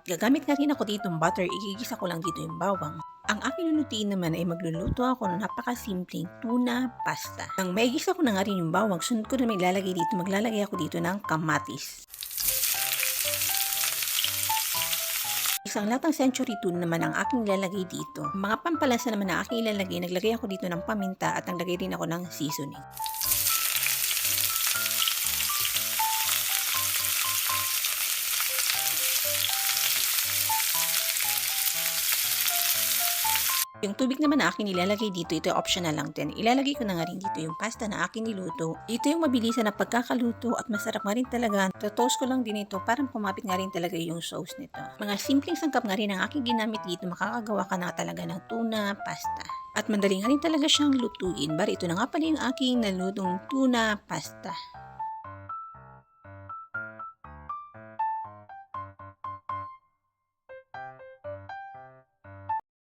Gagamit nga rin ako ditong butter, igigisa ko lang dito yung bawang. Ang aking lulutuin naman ay magluluto ako ng napakasimpleng tuna pasta. Nang maigisa ko na nga rin yung bawang, sunod ko na maglalagay ako dito ng kamatis. Isang latang century tuna naman ang aking ilalagay dito. Mga pampalasa naman na aking ilalagay, naglagay ako dito ng paminta at naglagay rin ako ng seasoning. Yung tubig naman na akin nilalagay dito, ito optional lang din. Ilalagay ko na nga rin dito yung pasta na akin niluto. Ito yung mabilisan na pagkakaluto at masarap nga rin talaga. Totoast ko lang din ito para pumapit nga rin talaga yung sauce nito. Mga simpleng sangkap nga rin ang aking ginamit dito, makakagawa ka na talaga ng tuna pasta. At madali nga rin talaga siyang lutuin. Bari ito na nga pala yung aking nalutong tuna pasta.